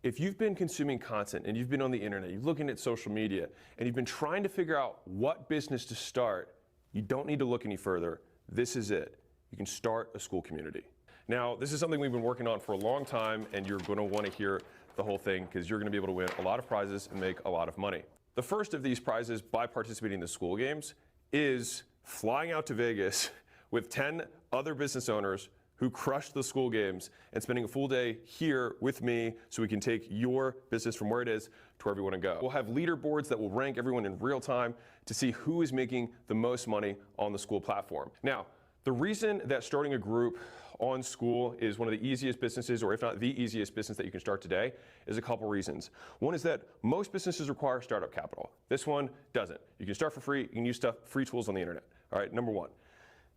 If you've been consuming content and you've been on the internet, you're looking at social media, and you've been trying to figure out what business to start, you don't need to look any further. This is it. You can start a Skool community. Now, this is something we've been working on for a long time, and you're going to want to hear the whole thing because you're going to be able to win a lot of prizes and make a lot of money. The first of these prizes by participating in the Skool games is flying out to Vegas with 10 other business owners who crushed the Skool games and spending a full day here with me so we can take your business from where it is to wherever you want to go. We'll have leaderboards that will rank everyone in real time to see who is making the most money on the Skool platform. Now, the reason that starting a group on Skool is one of the easiest businesses, or if not the easiest business that you can start today, is a couple reasons. One is that most businesses require startup capital. This one doesn't. You can start for free, you can use free tools on the internet. All right, number one.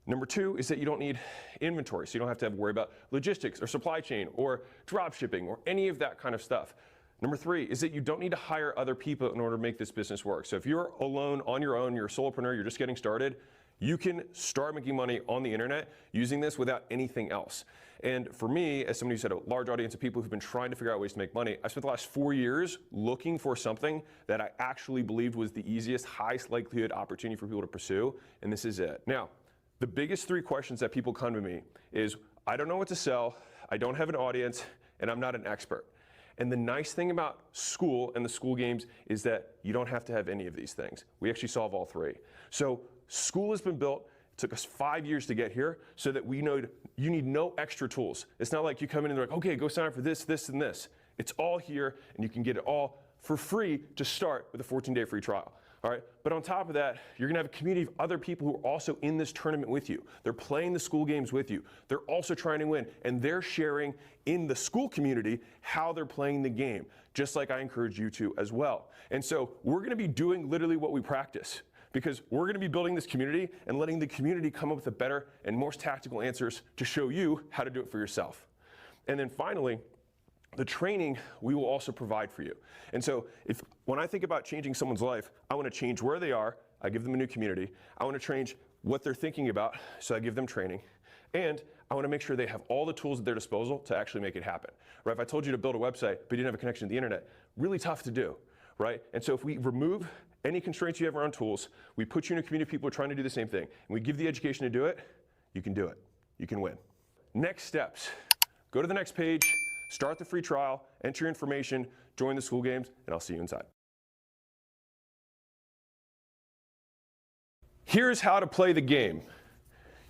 Number two is that you don't need inventory, so you don't have to worry about logistics or supply chain or drop shipping or any of that kind of stuff. Number three is that you don't need to hire other people in order to make this business work. So if you're alone, on your own, you're a solopreneur, you're just getting started, you can start making money on the internet using this without anything else. And for me, as somebody who's had a large audience of people who've been trying to figure out ways to make money, I spent the last 4 years looking for something that I actually believed was the easiest, highest likelihood opportunity for people to pursue, and this is it. Now, the biggest three questions that people come to me is, I don't know what to sell, I don't have an audience, and I'm not an expert. And the nice thing about Skool and the Skool games is that you don't have to have any of these things. We actually solve all three. So Skool has been built, it took us 5 years to get here, so that we know you need no extra tools. It's not like you come in and they're like, okay, go sign up for this, this, and this. It's all here, and you can get it all for free to start with a 14-day free trial. All right, but on top of that, you're gonna have a community of other people who are also in this tournament with you. They're playing the Skool games with you. They're also trying to win, and they're sharing in the Skool community how they're playing the game, just like I encourage you to as well. And so we're gonna be doing literally what we practice, because we're gonna be building this community and letting the community come up with the better and most tactical answers to show you how to do it for yourself. And then finally, the training we will also provide for you. And so when I think about changing someone's life, I want to change where they are, I give them a new community. I want to change what they're thinking about, so I give them training. And I want to make sure they have all the tools at their disposal to actually make it happen. Right? If I told you to build a website, but you didn't have a connection to the internet, really tough to do. Right? And so if we remove any constraints you have around tools, we put you in a community of people who are trying to do the same thing, and we give the education to do it, you can do it. You can win. Next steps. Go to the next page. Start the free trial, enter your information, join the Skool games, and I'll see you inside. Here's how to play the game.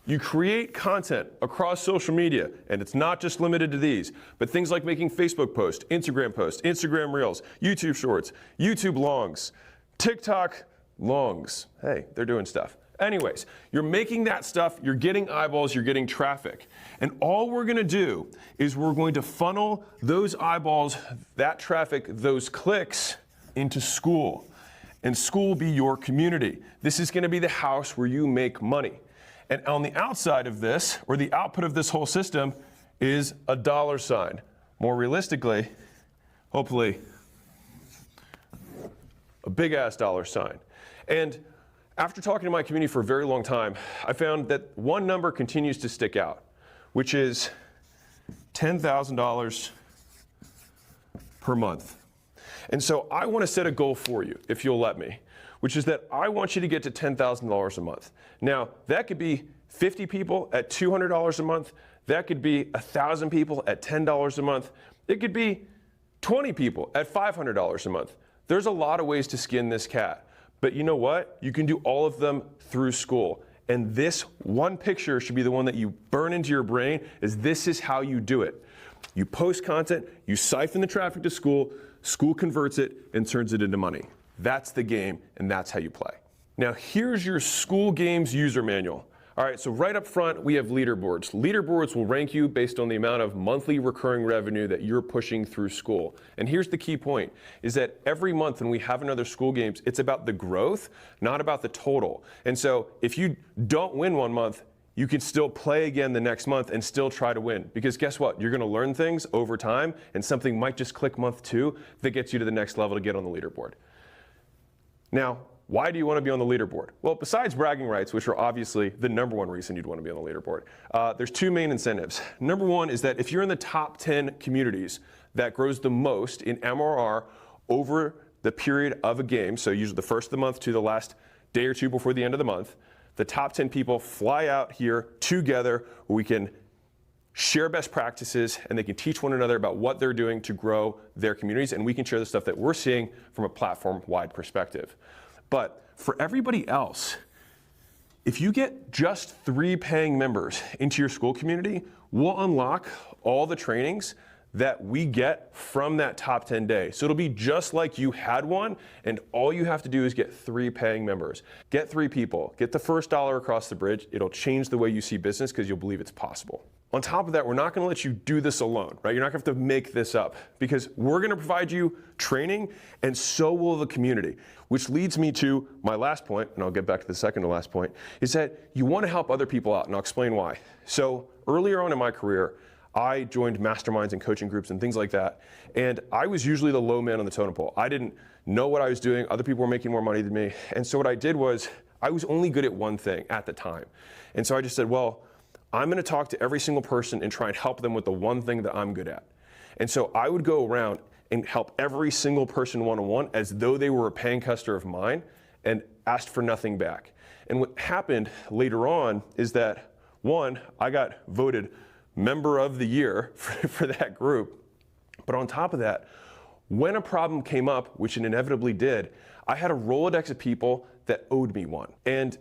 You create content across social media, and it's not just limited to these, but things like making Facebook posts, Instagram Reels, YouTube Shorts, YouTube Longs, TikTok Longs. Hey, they're doing stuff. Anyways, you're making that stuff, you're getting eyeballs, you're getting traffic. And all we're gonna do is we're going to funnel those eyeballs, that traffic, those clicks into Skool. And Skool will be your community. This is gonna be the house where you make money. And on the outside of this, or the output of this whole system, is a dollar sign. More realistically, hopefully, a big ass dollar sign. And after talking to my community for a very long time, I found that one number continues to stick out, which is $10,000 per month. And so I want to set a goal for you, if you'll let me, which is that I want you to get to $10,000 a month. Now, that could be 50 people at $200 a month. That could be 1,000 people at $10 a month. It could be 20 people at $500 a month. There's a lot of ways to skin this cat. But you know what? You can do all of them through Skool. And this one picture should be the one that you burn into your brain, is this is how you do it. You post content, you siphon the traffic to Skool, Skool converts it and turns it into money. That's the game, and that's how you play. Now here's your Skool games user manual. All right, so right up front, we have leaderboards. Leaderboards will rank you based on the amount of monthly recurring revenue that you're pushing through Skool. And here's the key point, is that every month when we have another Skool games, it's about the growth, not about the total. And so if you don't win one month, you can still play again the next month and still try to win. Because guess what? You're gonna learn things over time, and something might just click month 2 that gets you to the next level to get on the leaderboard. Now, why do you want to be on the leaderboard? Well, besides bragging rights, which are obviously the #1 reason you'd want to be on the leaderboard, there's two main incentives. #1 is that if you're in the top 10 communities that grows the most in MRR over the period of a game, so usually the first of the month to the last day or two before the end of the month, the top 10 people fly out here together where we can share best practices and they can teach one another about what they're doing to grow their communities, and we can share the stuff that we're seeing from a platform-wide perspective. But for everybody else, if you get just 3 paying members into your Skool community, we'll unlock all the trainings that we get from that top 10 day. So it'll be just like you had one, and all you have to do is get 3 paying members. Get 3 people, get the first dollar across the bridge. It'll change the way you see business because you'll believe it's possible. On top of that, we're not gonna let you do this alone, right? You're not gonna have to make this up because we're gonna provide you training and so will the community. Which leads me to my last point, and I'll get back to the second to last point, is that you wanna help other people out, and I'll explain why. So earlier on in my career, I joined masterminds and coaching groups and things like that, and I was usually the low man on the totem pole. I didn't know what I was doing, other people were making more money than me, and so what I did was, I was only good at one thing at the time. And so I just said, well, I'm gonna talk to every single person and try and help them with the one thing that I'm good at. And so I would go around and help every single person one-on-one as though they were a paying customer of mine and asked for nothing back. And what happened later on is that, one, I got voted member of the year for that group. But on top of that, when a problem came up, which it inevitably did, I had a Rolodex of people that owed me one. And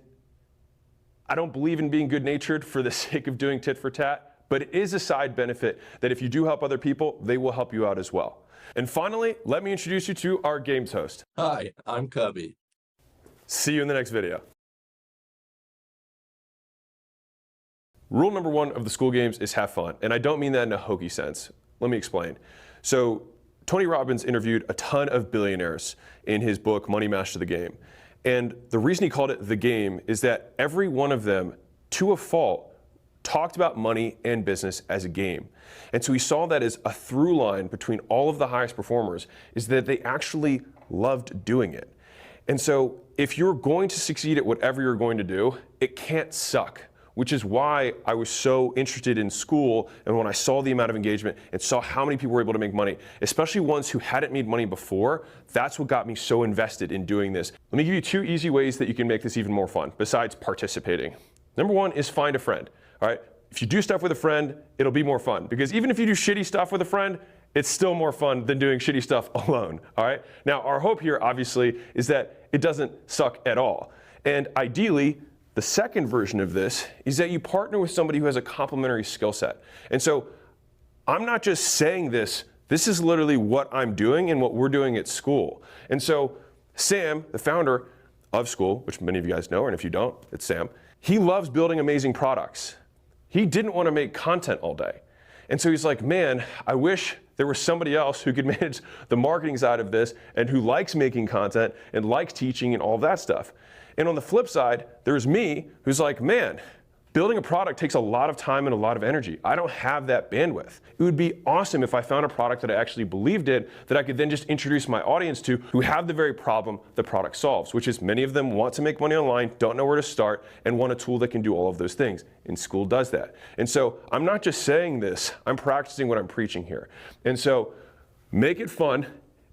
I don't believe in being good-natured for the sake of doing tit for tat, but it is a side benefit that if you do help other people, they will help you out as well. And finally, let me introduce you to our games host. Hi, I'm Cubby. See you in the next video. Rule #1 of the Skool games is have fun. And I don't mean that in a hokey sense. Let me explain. So Tony Robbins interviewed a ton of billionaires in his book, Money Master the Game. And the reason he called it the game is that every one of them, to a fault, talked about money and business as a game. And so we saw that as a through line between all of the highest performers is that they actually loved doing it. And so if you're going to succeed at whatever you're going to do, it can't suck, which is why I was so interested in Skool. And when I saw the amount of engagement and saw how many people were able to make money, especially ones who hadn't made money before, that's what got me so invested in doing this. Let me give you 2 easy ways that you can make this even more fun, besides participating. #1 is find a friend, all right? If you do stuff with a friend, it'll be more fun. Because even if you do shitty stuff with a friend, it's still more fun than doing shitty stuff alone, all right? Now, our hope here, obviously, is that it doesn't suck at all. And ideally, the second version of this is that you partner with somebody who has a complementary skill set. And so I'm not just saying this, this is literally what I'm doing and what we're doing at Skool. And so Sam, the founder of Skool, which many of you guys know, and if you don't, it's Sam, he loves building amazing products. He didn't want to make content all day. And so he's like, man, I wish there was somebody else who could manage the marketing side of this and who likes making content and likes teaching and all that stuff. And on the flip side, there's me who's like, man, building a product takes a lot of time and a lot of energy. I don't have that bandwidth. It would be awesome if I found a product that I actually believed in that I could then just introduce my audience to who have the very problem the product solves, which is many of them want to make money online, don't know where to start, and want a tool that can do all of those things. And Skool does that. And so I'm not just saying this, I'm practicing what I'm preaching here. And so make it fun.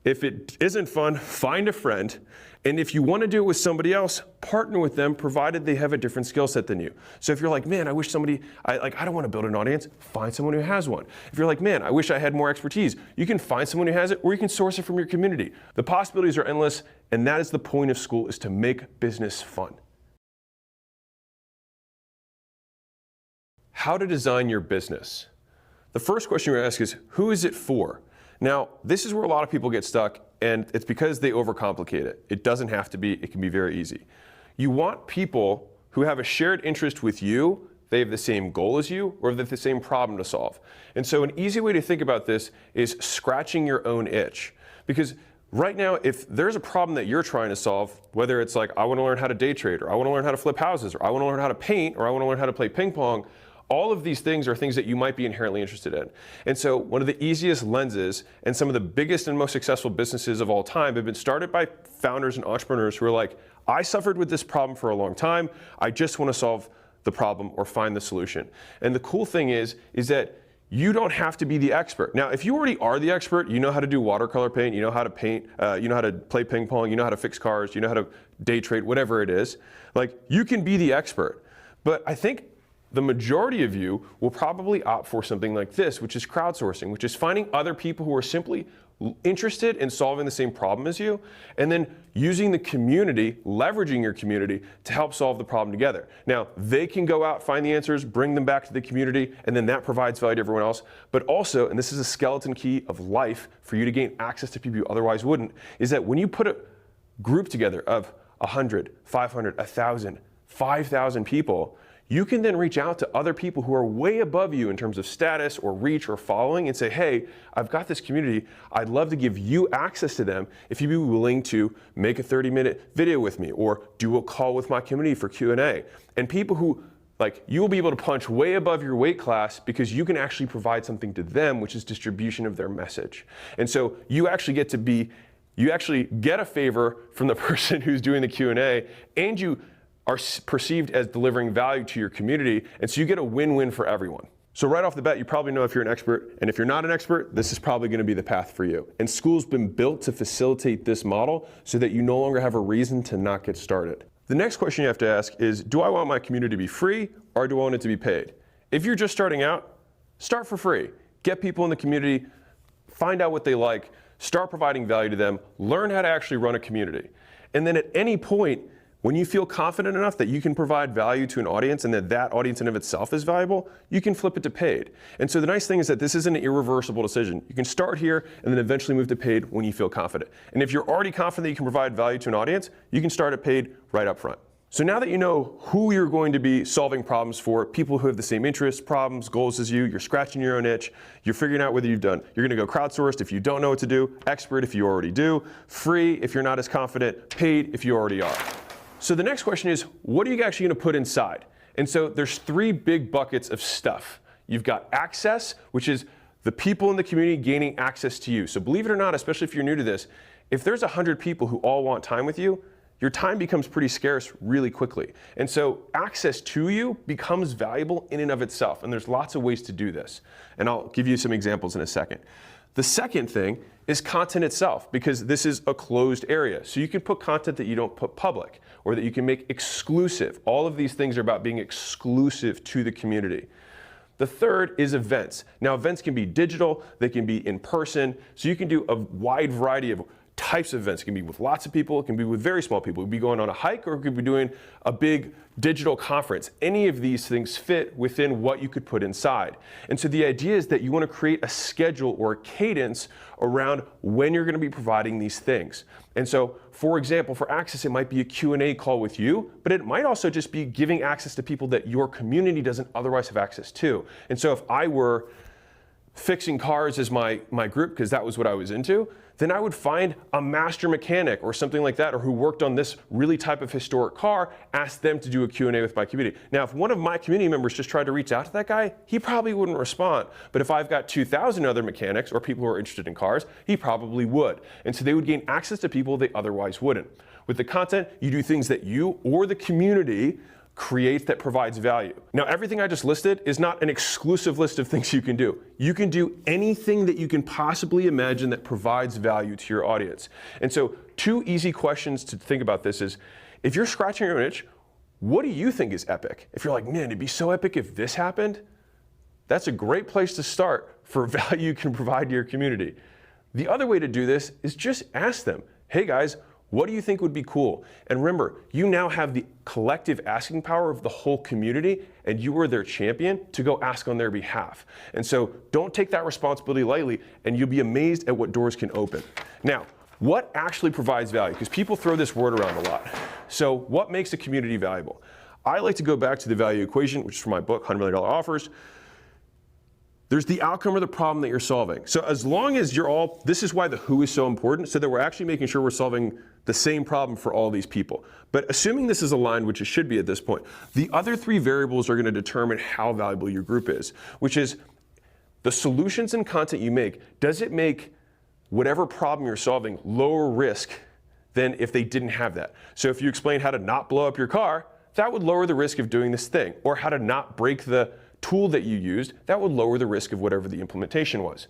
If it isn't fun, find a friend. And if you want to do it with somebody else, partner with them, provided they have a different skill set than you. So if you're like, man, I wish somebody, I don't want to build an audience, find someone who has one. If you're like, man, I wish I had more expertise, you can find someone who has it, or you can source it from your community. The possibilities are endless, and that is the point of Skool, is to make business fun. How to design your business. The first question you ask is, who is it for? Now, this is where a lot of people get stuck, and it's because they overcomplicate it. It doesn't have to be, it can be very easy. You want people who have a shared interest with you, they have the same goal as you, or they have the same problem to solve. And so an easy way to think about this is scratching your own itch. Because right now, if there's a problem that you're trying to solve, whether it's like, I want to learn how to day trade, or I want to learn how to flip houses, or I want to learn how to paint, or I want to learn how to play ping pong, All of these things are things that you might be inherently interested in. And so one of the easiest lenses and some of the biggest and most successful businesses of all time have been started by founders and entrepreneurs who are like, I suffered with this problem for a long time. I just want to solve the problem or find the solution. And the cool thing is that you don't have to be the expert. Now, if you already are the expert, you know how to do watercolor paint, you know how to paint, you know how to play ping pong, you know how to fix cars, you know how to day trade, whatever it is. Like, you can be the expert. But I think the majority of you will probably opt for something like this, which is crowdsourcing, which is finding other people who are simply interested in solving the same problem as you, and then using the community, leveraging your community to help solve the problem together. Now, they can go out, find the answers, bring them back to the community, and then that provides value to everyone else. But also, and this is a skeleton key of life for you to gain access to people you otherwise wouldn't, is that when you put a group together of 100, 500, 1,000, 5,000 people, you can then reach out to other people who are way above you in terms of status or reach or following and say, hey, I've got this community. I'd love to give you access to them if you'd be willing to make a 30-minute video with me or do a call with my community for Q&A. And people who, like, you will be able to punch way above your weight class because you can actually provide something to them, which is distribution of their message. And so you actually get a favor from the person who's doing the Q&A, and you are perceived as delivering value to your community, and so you get a win-win for everyone. So right off the bat, you probably know if you're an expert, and if you're not an expert, this is probably going to be the path for you. And Skool's been built to facilitate this model so that you no longer have a reason to not get started. The next question you have to ask is, do I want my community to be free, or do I want it to be paid? If you're just starting out, start for free. Get people in the community, find out what they like, start providing value to them, learn how to actually run a community. And then at any point, when you feel confident enough that you can provide value to an audience and that that audience in of itself is valuable, you can flip it to paid. And so the nice thing is that this is an irreversible decision. You can start here and then eventually move to paid when you feel confident. And if you're already confident that you can provide value to an audience, you can start at paid right up front. So now that you know who you're going to be solving problems for, people who have the same interests, problems, goals as you, you're scratching your own itch, you're figuring out whether you're going to go crowdsourced if you don't know what to do, expert if you already do, free if you're not as confident, paid if you already are. So the next question is, what are you actually going to put inside? And so there's three big buckets of stuff. You've got access, which is the people in the community gaining access to you. So believe it or not, especially if you're new to this, if there's 100 people who all want time with you, your time becomes pretty scarce really quickly. And so access to you becomes valuable in and of itself. And there's lots of ways to do this. And I'll give you some examples in a second. The second thing is content itself, because this is a closed area. So you can put content that you don't put public, or that you can make exclusive. All of these things are about being exclusive to the community. The third is events. Now, events can be digital, they can be in person, so you can do a wide variety of types of events. It can be with lots of people, it can be with very small people. It could be going on a hike, or it could be doing a big digital conference. Any of these things fit within what you could put inside. And so the idea is that you want to create a schedule or a cadence around when you're going to be providing these things. And so, for example, for access, it might be a Q&A call with you, but it might also just be giving access to people that your community doesn't otherwise have access to. And so if I were fixing cars as my group, because that was what I was into, then I would find a master mechanic or something like that, or who worked on this really type of historic car, ask them to do a Q&A with my community. Now, if one of my community members just tried to reach out to that guy, he probably wouldn't respond. But if I've got 2,000 other mechanics or people who are interested in cars, he probably would. And so they would gain access to people they otherwise wouldn't. With the content, you do things that you or the community create that provides value. Now, everything I just listed is not an exclusive list of things you can do. You can do anything that you can possibly imagine that provides value to your audience. And so, two easy questions to think about this is, if you're scratching your own itch, what do you think is epic? If you're like, man, it'd be so epic if this happened, that's a great place to start for value you can provide to your community. The other way to do this is just ask them, hey guys, what do you think would be cool? And remember, you now have the collective asking power of the whole community, and you are their champion to go ask on their behalf. And so don't take that responsibility lightly, and you'll be amazed at what doors can open. Now, what actually provides value? Because people throw this word around a lot. So what makes a community valuable? I like to go back to the value equation, which is from my book, $100 Million Offers. there's the outcome or the problem that you're solving. So as long as you're all, this is why the who is so important, so that we're actually making sure we're solving the same problem for all these people. But assuming this is aligned, which it should be at this point, the other three variables are going to determine how valuable your group is, which is the solutions and content you make. Does it make whatever problem you're solving lower risk than if they didn't have that? So if you explain how to not blow up your car, that would lower the risk of doing this thing. Or how to not break the tool that you used, that would lower the risk of whatever the implementation was.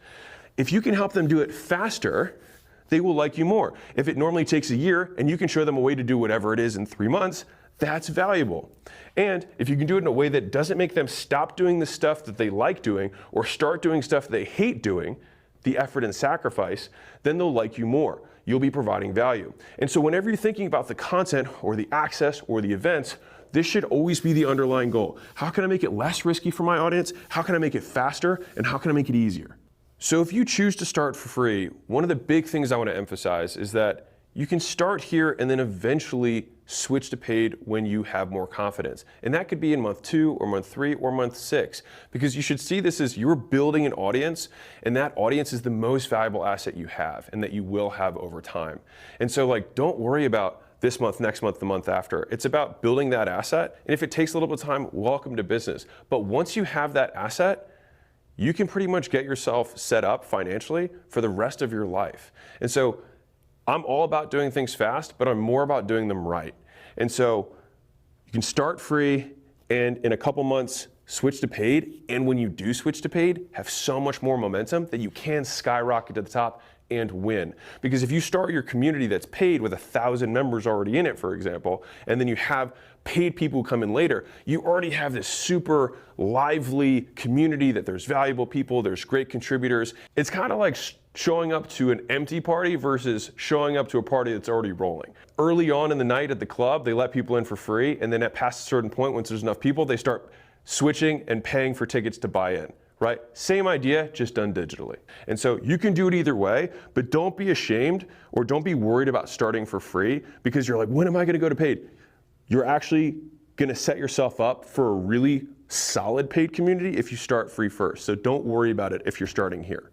If you can help them do it faster, they will like you more. If it normally takes a year and you can show them a way to do whatever it is in 3 months, that's valuable. And if you can do it in a way that doesn't make them stop doing the stuff that they like doing or start doing stuff they hate doing, the effort and sacrifice, then they'll like you more. You'll be providing value. And so whenever you're thinking about the content or the access or the events, this should always be the underlying goal. How can I make it less risky for my audience? How can I make it faster? And how can I make it easier? So if you choose to start for free, one of the big things I want to emphasize is that you can start here and then eventually switch to paid when you have more confidence. And that could be in month 2 or month 3 or month 6, because you should see this as you're building an audience, and that audience is the most valuable asset you have and that you will have over time. And so like, don't worry about this month, next month, the month after. It's about building that asset. And if it takes a little bit of time, welcome to business. But once you have that asset, you can pretty much get yourself set up financially for the rest of your life. And so I'm all about doing things fast, but I'm more about doing them right. And so you can start free and in a couple months switch to paid. And when you do switch to paid, have so much more momentum that you can skyrocket to the top and win. Because if you start your community that's paid with 1,000 members already in it, for example, and then you have paid people who come in later, you already have this super lively community that there's valuable people, there's great contributors. It's kind of like showing up to an empty party versus showing up to a party that's already rolling. Early on in the night at the club, they let people in for free, and then at past a certain point, once there's enough people, they start switching and paying for tickets to buy in. Right? Same idea, just done digitally. And so you can do it either way, but don't be ashamed or don't be worried about starting for free because you're like, when am I going to go to paid? You're actually going to set yourself up for a really solid paid community if you start free first. So don't worry about it if you're starting here.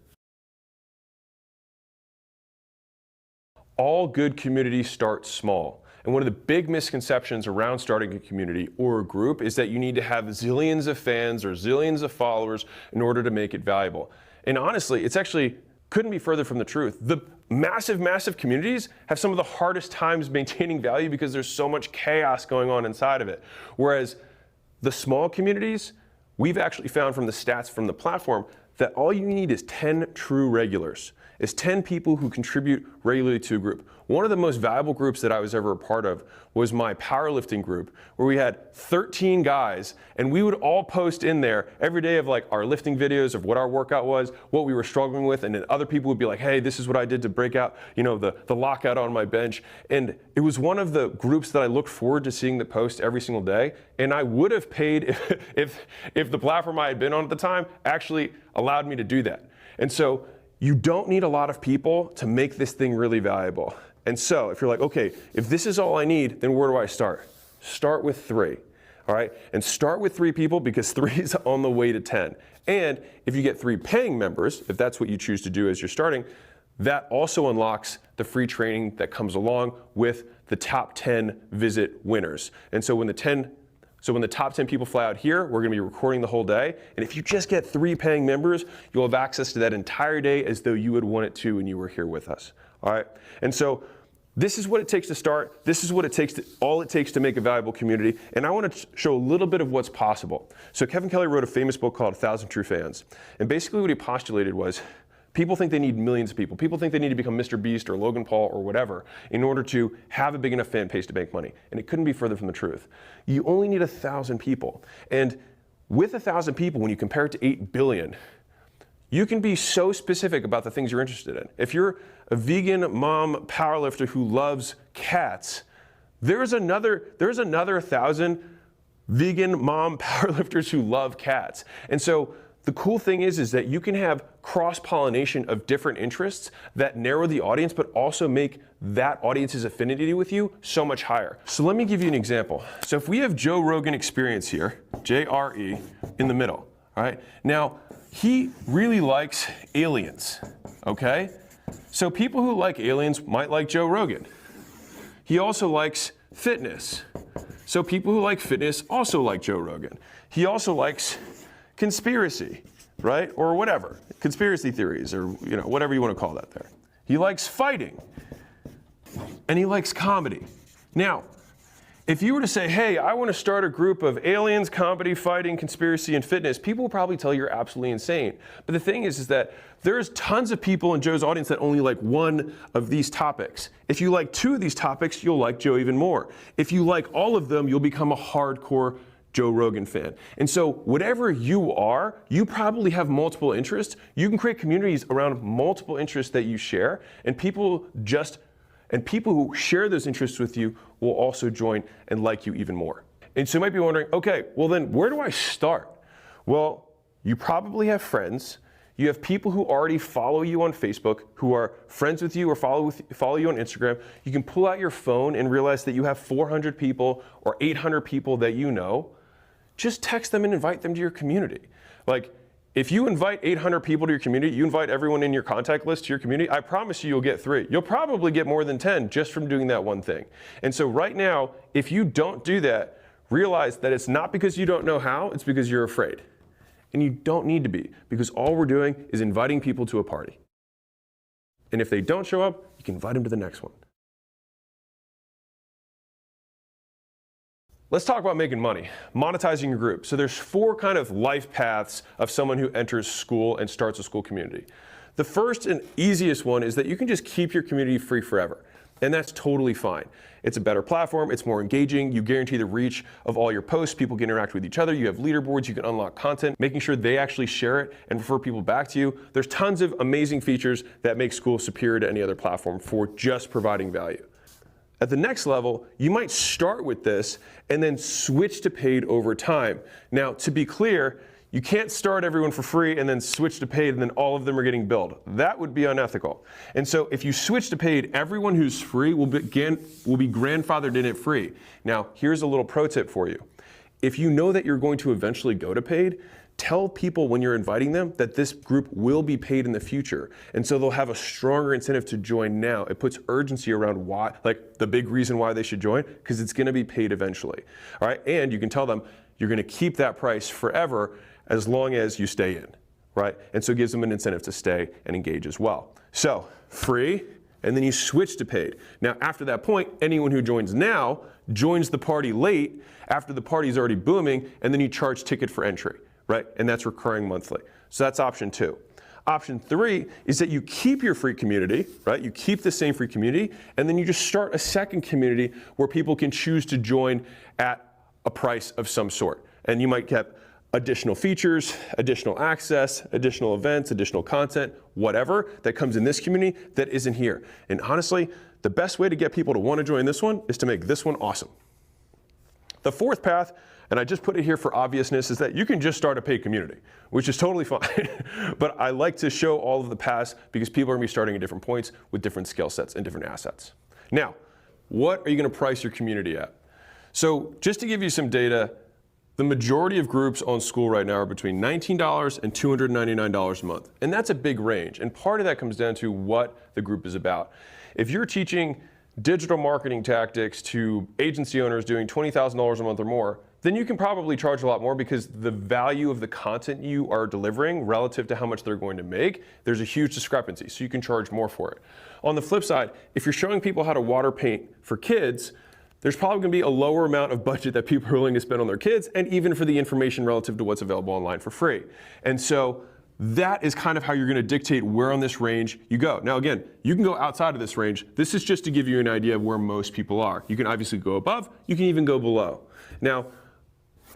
All good communities start small. And one of the big misconceptions around starting a community or a group is that you need to have zillions of fans or zillions of followers in order to make it valuable. And honestly, it's actually couldn't be further from the truth. The massive, massive communities have some of the hardest times maintaining value because there's so much chaos going on inside of it. Whereas the small communities, we've actually found from the stats from the platform that all you need is 10 true regulars, is 10 people who contribute regularly to a group. One of the most valuable groups that I was ever a part of was my powerlifting group, where we had 13 guys, and we would all post in there every day of like our lifting videos of what our workout was, what we were struggling with, and then other people would be like, hey, this is what I did to break out, you know, the lockout on my bench. And it was one of the groups that I looked forward to seeing the post every single day, and I would have paid if the platform I had been on at the time actually allowed me to do that. And so you don't need a lot of people to make this thing really valuable. And so if you're like, okay, if this is all I need, then where do I start? Start with 3, all right? And start with 3 people because 3 is on the way to 10. And if you get 3 paying members, if that's what you choose to do as you're starting, that also unlocks the free training that comes along with the top 10 visit winners. And so when the top 10 people fly out here, we're going to be recording the whole day. And if you just get 3 paying members, you'll have access to that entire day as though you would want it to when you were here with us. All right? And so this is what it takes to start. This is what it takes all it takes to make a valuable community. And I want to show a little bit of what's possible. So Kevin Kelly wrote a famous book called 1,000 True Fans. And basically what he postulated was people think they need millions of people. People think they need to become Mr. Beast or Logan Paul or whatever in order to have a big enough fan base to make money. And it couldn't be further from the truth. You only need 1,000 people. And with 1,000 people, when you compare it to 8 billion, you can be so specific about the things you're interested in. If you're a vegan mom powerlifter who loves cats, there's another 1,000 vegan mom powerlifters who love cats. And so the cool thing is that you can have cross-pollination of different interests that narrow the audience, but also make that audience's affinity with you so much higher. So let me give you an example. So if we have Joe Rogan Experience here, JRE, in the middle, all right? Now, he really likes aliens, okay? So people who like aliens might like Joe Rogan. He also likes fitness. So people who like fitness also like Joe Rogan. He also likes conspiracy, right? Or whatever, conspiracy theories or whatever you want to call that there. He likes fighting and he likes comedy. Now, if you were to say, hey, I want to start a group of aliens, comedy, fighting, conspiracy, and fitness, people will probably tell you you're absolutely insane. But the thing is that there's tons of people in Joe's audience that only like one of these topics. If you like two of these topics, you'll like Joe even more. If you like all of them, you'll become a hardcore Joe Rogan fan. And so whatever you are, you probably have multiple interests. You can create communities around multiple interests that you share, and people who share those interests with you will also join and like you even more. And so you might be wondering, okay, well then where do I start? Well, you probably have friends. You have people who already follow you on Facebook, who are friends with you or follow you on Instagram. You can pull out your phone and realize that you have 400 people or 800 people that you know. Just text them and invite them to your community. Like, if you invite 800 people to your community, you invite everyone in your contact list to your community, I promise you'll get 3. You'll probably get more than 10 just from doing that one thing. And so right now, if you don't do that, realize that it's not because you don't know how, it's because you're afraid. And you don't need to be, because all we're doing is inviting people to a party. And if they don't show up, you can invite them to the next one. Let's talk about making money, monetizing your group. So there's 4 kind of life paths of someone who enters Skool and starts a Skool community. The first and easiest one is that you can just keep your community free forever. And that's totally fine. It's a better platform, it's more engaging, you guarantee the reach of all your posts, people can interact with each other, you have leaderboards, you can unlock content, making sure they actually share it and refer people back to you. There's tons of amazing features that make Skool superior to any other platform for just providing value. At the next level, you might start with this and then switch to paid over time. Now, to be clear, you can't start everyone for free and then switch to paid and then all of them are getting billed. That would be unethical. And so if you switch to paid, everyone who's free will be grandfathered in at free. Now, here's a little pro tip for you. If you know that you're going to eventually go to paid, tell people when you're inviting them that this group will be paid in the future. And so they'll have a stronger incentive to join now. It puts urgency around why, like the big reason why they should join, because it's gonna be paid eventually. All right, and you can tell them you're gonna keep that price forever as long as you stay in, right? And so it gives them an incentive to stay and engage as well. So free, and then you switch to paid. Now after that point, anyone who joins now joins the party late after the party's already booming, and then you charge ticket for entry. Right? And that's recurring monthly. So that's option 2. Option 3 is that you keep your free community, right? You keep the same free community, and then you just start a second community where people can choose to join at a price of some sort. And you might get additional features, additional access, additional events, additional content, whatever that comes in this community that isn't here. And honestly, the best way to get people to want to join this one is to make this one awesome. The 4th path, and I just put it here for obviousness, is that you can just start a paid community, which is totally fine. But I like to show all of the paths because people are going to be starting at different points with different skill sets and different assets. Now, what are you going to price your community at? So just to give you some data, the majority of groups on Skool right now are between $19 and $299 a month. And that's a big range. And part of that comes down to what the group is about. If you're teaching digital marketing tactics to agency owners doing $20,000 a month or more, then you can probably charge a lot more because the value of the content you are delivering relative to how much they're going to make, there's a huge discrepancy, so you can charge more for it. On the flip side, if you're showing people how to water paint for kids, there's probably going to be a lower amount of budget that people are willing to spend on their kids, and even for the information relative to what's available online for free. And so that is kind of how you're going to dictate where on this range you go. Now again, you can go outside of this range. This is just to give you an idea of where most people are. You can obviously go above, you can even go below. Now,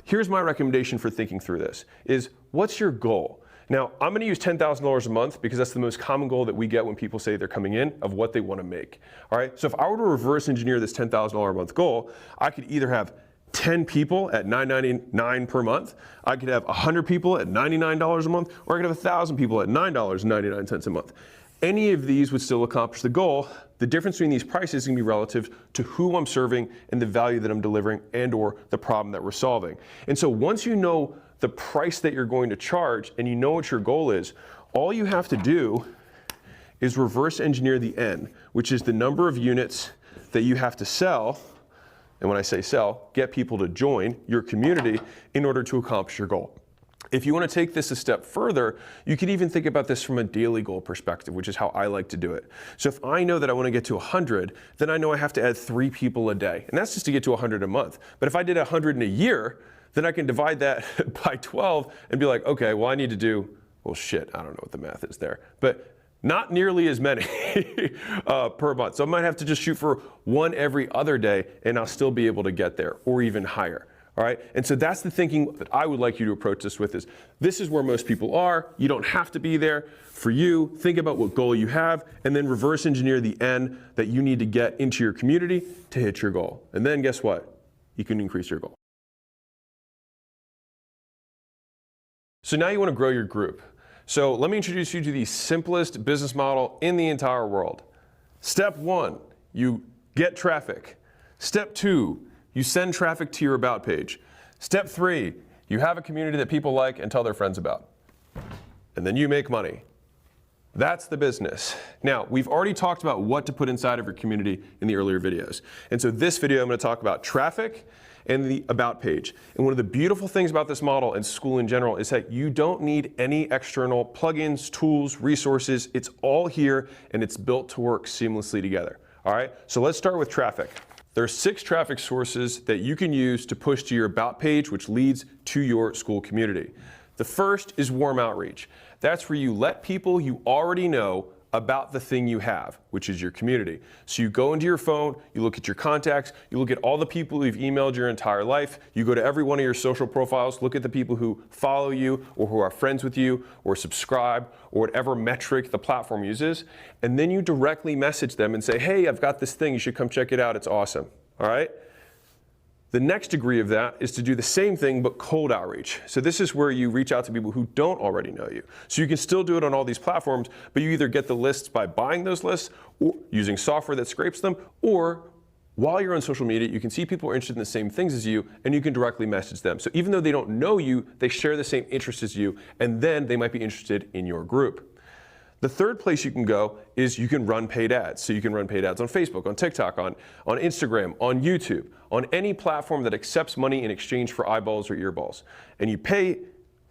here's my recommendation for thinking through this, is what's your goal? Now, I'm going to use $10,000 a month because that's the most common goal that we get when people say they're coming in of what they want to make. All right, so if I were to reverse engineer this $10,000 a month goal, I could either have 10 people at $9.99 per month, I could have 100 people at $99 a month, or I could have 1,000 people at $9.99 a month. Any of these would still accomplish the goal. The difference between these prices is going to be relative to who I'm serving and the value that I'm delivering and or the problem that we're solving. And so once you know the price that you're going to charge and you know what your goal is, all you have to do is reverse engineer the N, which is the number of units that you have to sell. And when I say sell, get people to join your community in order to accomplish your goal. If you want to take this a step further, you can even think about this from a daily goal perspective, which is how I like to do it. So if I know that I want to get to 100, then I know I have to add 3 people a day. And that's just to get to 100 a month. But if I did 100 in a year, then I can divide that by 12 and be like, okay, well, I need to do, well, shit, I don't know what the math is there. But not nearly as many per month. So I might have to just shoot for 1 every other day and I'll still be able to get there or even higher. All right, and so that's the thinking that I would like you to approach this with is, this is where most people are. You don't have to be there. For you, think about what goal you have and then reverse engineer the N that you need to get into your community to hit your goal. And then guess what? You can increase your goal. So now you want to grow your group. So let me introduce you to the simplest business model in the entire world. Step 1, you get traffic. Step 2, you send traffic to your About page. Step 3, you have a community that people like and tell their friends about. And then you make money. That's the business. Now, we've already talked about what to put inside of your community in the earlier videos. And so this video, I'm going to talk about traffic and the About page. And one of the beautiful things about this model and Skool in general is that you don't need any external plugins, tools, resources. It's all here and it's built to work seamlessly together. All right, so let's start with traffic. There are 6 traffic sources that you can use to push to your About page, which leads to your Skool community. The first is warm outreach. That's where you let people you already know about the thing you have, which is your community. So you go into your phone, you look at your contacts, you look at all the people you've emailed your entire life, you go to every one of your social profiles, look at the people who follow you or who are friends with you or subscribe or whatever metric the platform uses, and then you directly message them and say, hey, I've got this thing, you should come check it out, it's awesome, all right? The next degree of that is to do the same thing but cold outreach. So this is where you reach out to people who don't already know you. So you can still do it on all these platforms, but you either get the lists by buying those lists or using software that scrapes them, or while you're on social media, you can see people are interested in the same things as you and you can directly message them. So even though they don't know you, they share the same interests as you, and then they might be interested in your group. The third place you can go is you can run paid ads. So you can run paid ads on Facebook, on TikTok, on Instagram, on YouTube, on any platform that accepts money in exchange for eyeballs or earballs. And you pay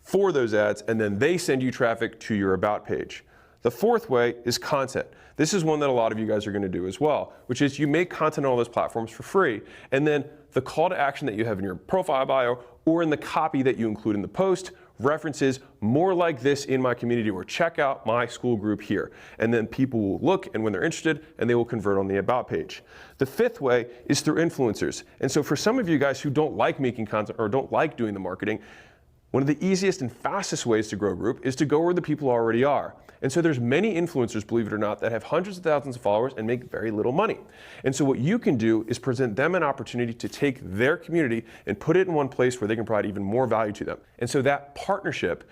for those ads and then they send you traffic to your About page. The fourth way is content. This is one that a lot of you guys are going to do as well, which is you make content on all those platforms for free. And then the call to action that you have in your profile bio or in the copy that you include in the post references more like this in my community, or check out my Skool group here. And then people will look, and when they're interested, and they will convert on the About page. The fifth way is through influencers. And so for some of you guys who don't like making content or don't like doing the marketing, one of the easiest and fastest ways to grow a group is to go where the people already are. And so there's many influencers, believe it or not, that have hundreds of thousands of followers and make very little money. And so what you can do is present them an opportunity to take their community and put it in one place where they can provide even more value to them. And so that partnership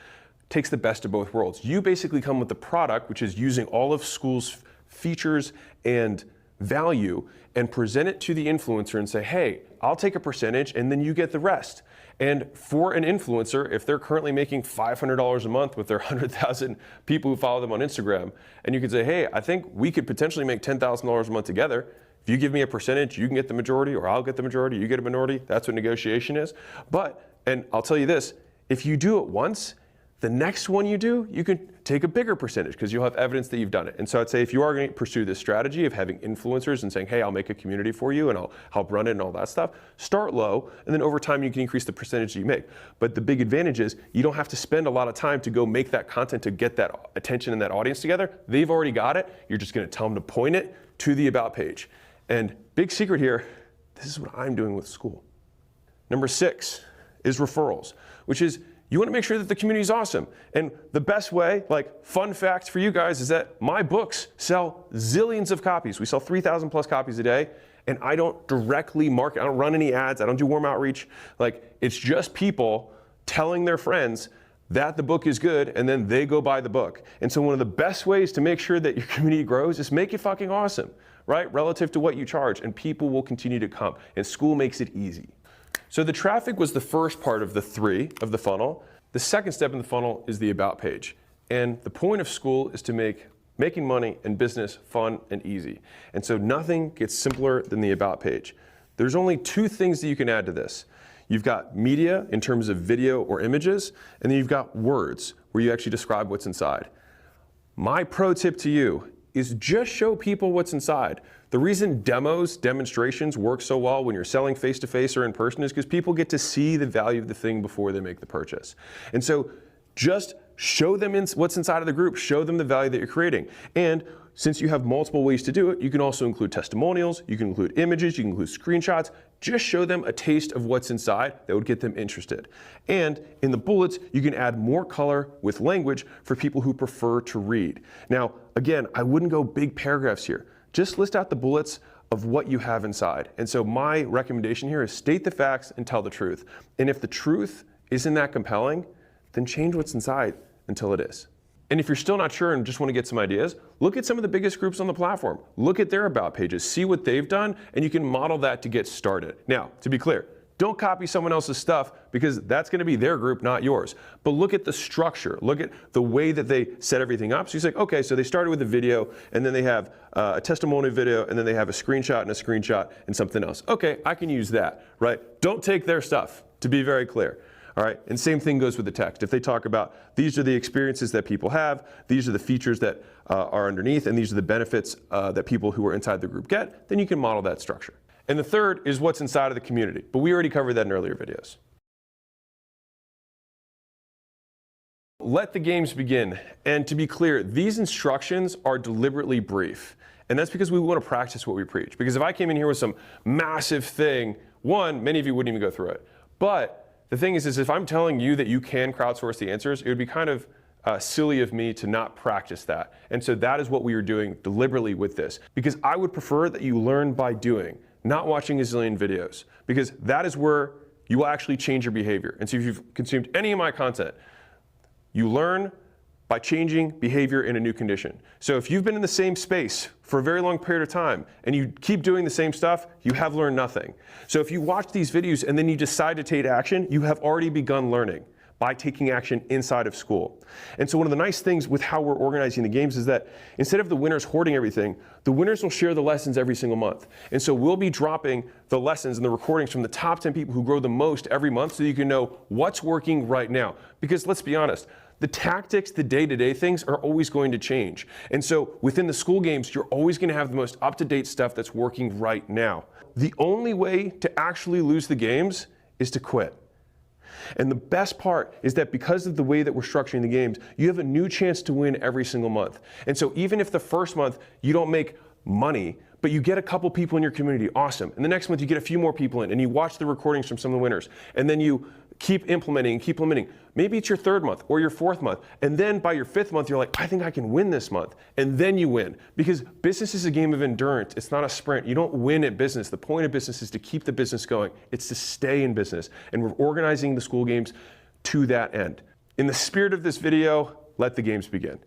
takes the best of both worlds. You basically come with the product, which is using all of Skool's features and value, and present it to the influencer and say, hey, I'll take a percentage and then you get the rest. And for an influencer, if they're currently making $500 a month with their 100,000 people who follow them on Instagram, and you could say, hey, I think we could potentially make $10,000 a month together. If you give me a percentage, you can get the majority, or I'll get the majority, you get a minority. That's what negotiation is. But, and I'll tell you this, if you do it once, the next one you do, you can take a bigger percentage because you'll have evidence that you've done it. And so I'd say if you are going to pursue this strategy of having influencers and saying, hey, I'll make a community for you and I'll help run it and all that stuff, start low, and then over time you can increase the percentage that you make. But the big advantage is you don't have to spend a lot of time to go make that content to get that attention and that audience together. They've already got it. You're just going to tell them to point it to the About page. And big secret here, this is what I'm doing with Skool. Number 6 is referrals, which is you want to make sure that the community is awesome. And the best way, like fun fact for you guys, is that my books sell zillions of copies. We sell 3,000 plus copies a day, and I don't directly market. I don't run any ads. I don't do warm outreach. Like, it's just people telling their friends that the book is good, and then they go buy the book. And so one of the best ways to make sure that your community grows is make it fucking awesome, right? Relative to what you charge, and people will continue to come. And Skool makes it easy. So the traffic was the first part of the 3 of the funnel. The second step in the funnel is the About page. And the point of Skool is to make making money and business fun and easy. And so nothing gets simpler than the About page. There's only two things that you can add to this. You've got media in terms of video or images, and then you've got words where you actually describe what's inside. My pro tip to you is just show people what's inside. The reason demonstrations work so well when you're selling face-to-face or in person is because people get to see the value of the thing before they make the purchase. And so just show them what's inside of the group, show them the value that you're creating. And since you have multiple ways to do it, you can also include testimonials, you can include images, you can include screenshots. Just show them a taste of what's inside that would get them interested. And in the bullets, you can add more color with language for people who prefer to read. Now, again, I wouldn't go big paragraphs here. Just list out the bullets of what you have inside. And so my recommendation here is state the facts and tell the truth. And if the truth isn't that compelling, then change what's inside until it is. And if you're still not sure and just want to get some ideas, look at some of the biggest groups on the platform. Look at their About pages, see what they've done, and you can model that to get started. Now, to be clear, don't copy someone else's stuff because that's going to be their group, not yours. But look at the structure. Look at the way that they set everything up. So you say, okay, so they started with a video, and then they have a testimonial video, and then they have a screenshot and something else. Okay, I can use that, right? Don't take their stuff, to be very clear. All right, and same thing goes with the text. If they talk about these are the experiences that people have, these are the features that are underneath, and these are the benefits that people who are inside the group get, then you can model that structure. And the third is what's inside of the community, but we already covered that in earlier videos. Let the games begin. And to be clear, these instructions are deliberately brief. And that's because we want to practice what we preach. Because if I came in here with some massive thing, one, many of you wouldn't even go through it. But the thing is if I'm telling you that you can crowdsource the answers, it would be kind of silly of me to not practice that. And so that is what we are doing deliberately with this. Because I would prefer that you learn by doing, not watching a zillion videos. Because that is where you will actually change your behavior. And so if you've consumed any of my content, you learn by changing behavior in a new condition. So if you've been in the same space for a very long period of time and you keep doing the same stuff, you have learned nothing. So if you watch these videos and then you decide to take action, you have already begun learning by taking action inside of Skool. And so one of the nice things with how we're organizing the games is that instead of the winners hoarding everything, the winners will share the lessons every single month. And so we'll be dropping the lessons and the recordings from the top 10 people who grow the most every month so you can know what's working right now. Because let's be honest, the tactics, the day-to-day things are always going to change. And so within the Skool games, you're always going to have the most up-to-date stuff that's working right now. The only way to actually lose the games is to quit. And the best part is that because of the way that we're structuring the games, you have a new chance to win every single month. And so even if the first month you don't make money, but you get a couple people in your community, awesome. And the next month you get a few more people in and you watch the recordings from some of the winners. And then you keep implementing and keep implementing. Maybe it's your third month or your fourth month. And then by your fifth month, you're like, I think I can win this month. And then you win. Because business is a game of endurance. It's not a sprint. You don't win at business. The point of business is to keep the business going. It's to stay in business. And we're organizing the Skool games to that end. In the spirit of this video, let the games begin.